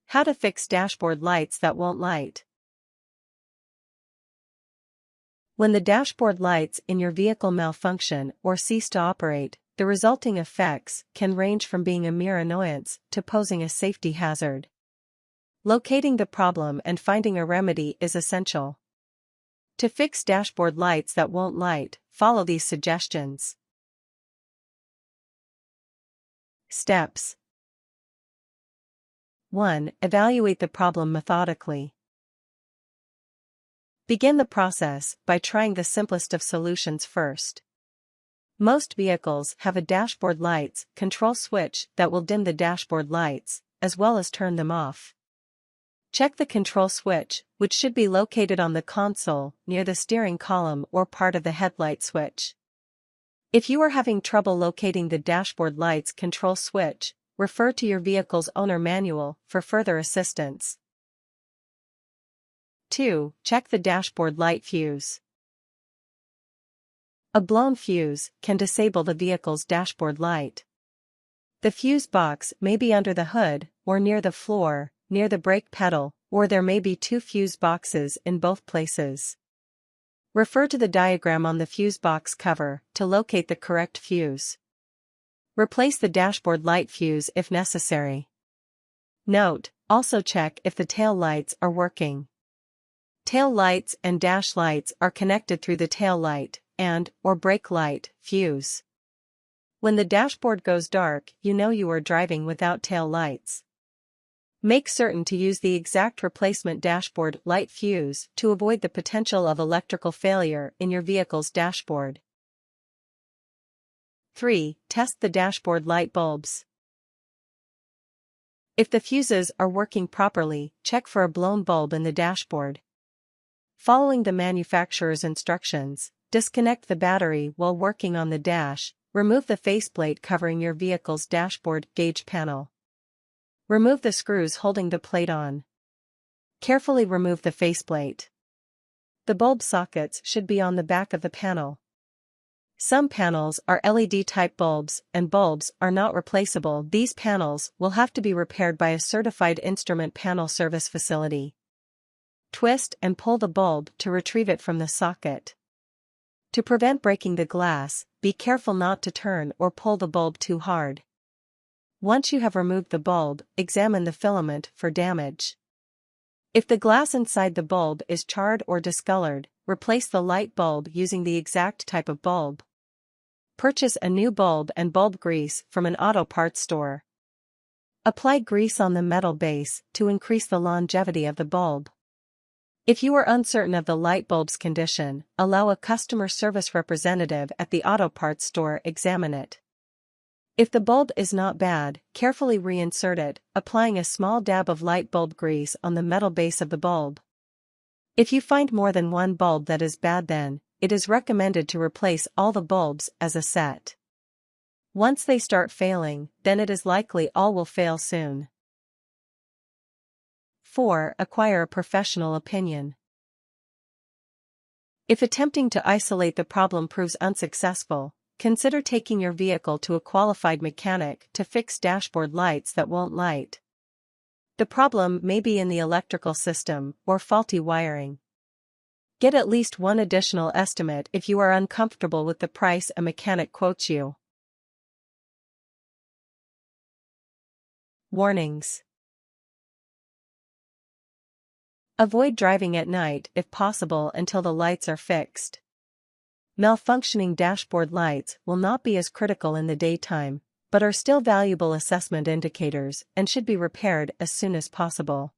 How to fix dashboard lights that won't light. When the dashboard lights in your vehicle malfunction or cease to operate, the resulting effects can range from being a mere annoyance to posing a safety hazard. Locating the problem and finding a remedy is essential. To fix dashboard lights that won't light, follow these suggestions. Steps. 1. Evaluate the problem methodically. Begin the process by trying the simplest of solutions first. Most vehicles have a dashboard lights control switch that will dim the dashboard lights, as well as turn them off. Check the control switch, which should be located on the console, near the steering column or part of the headlight switch. If you are having trouble locating the dashboard lights control switch, refer to your vehicle's owner manual for further assistance. 2. Check the dashboard light fuse. A blown fuse can disable the vehicle's dashboard light. The fuse box may be under the hood, or near the floor, near the brake pedal, or there may be two fuse boxes in both places. Refer to the diagram on the fuse box cover to locate the correct fuse. Replace the dashboard light fuse if necessary. Note: also check if the tail lights are working. Tail lights and dash lights are connected through the tail light and/or brake light fuse. When the dashboard goes dark, you know you are driving without tail lights. Make certain to use the exact replacement dashboard light fuse to avoid the potential of electrical failure in your vehicle's dashboard. 3. Test the dashboard light bulbs. If the fuses are working properly, check for a blown bulb in the dashboard. Following the manufacturer's instructions, disconnect the battery while working on the dash. Remove the faceplate covering your vehicle's dashboard gauge panel. Remove the screws holding the plate on. Carefully remove the faceplate. The bulb sockets should be on the back of the panel. Some panels are LED-type bulbs, and bulbs are not replaceable. These panels will have to be repaired by a certified instrument panel service facility. Twist and pull the bulb to retrieve it from the socket. To prevent breaking the glass, be careful not to turn or pull the bulb too hard. Once you have removed the bulb, examine the filament for damage. If the glass inside the bulb is charred or discolored, replace the light bulb using the exact type of bulb. Purchase a new bulb and bulb grease from an auto parts store. Apply grease on the metal base to increase the longevity of the bulb. If you are uncertain of the light bulb's condition, allow a customer service representative at the auto parts store examine it. If the bulb is not bad, carefully reinsert it, applying a small dab of light bulb grease on the metal base of the bulb. If you find more than one bulb that is bad, then it is recommended to replace all the bulbs as a set. Once they start failing, then it is likely all will fail soon. 4. Acquire a professional opinion. If attempting to isolate the problem proves unsuccessful, consider taking your vehicle to a qualified mechanic to fix dashboard lights that won't light. The problem may be in the electrical system or faulty wiring. Get at least one additional estimate if you are uncomfortable with the price a mechanic quotes you. Warnings. Avoid driving at night if possible until the lights are fixed. Malfunctioning dashboard lights will not be as critical in the daytime, but are still valuable assessment indicators and should be repaired as soon as possible.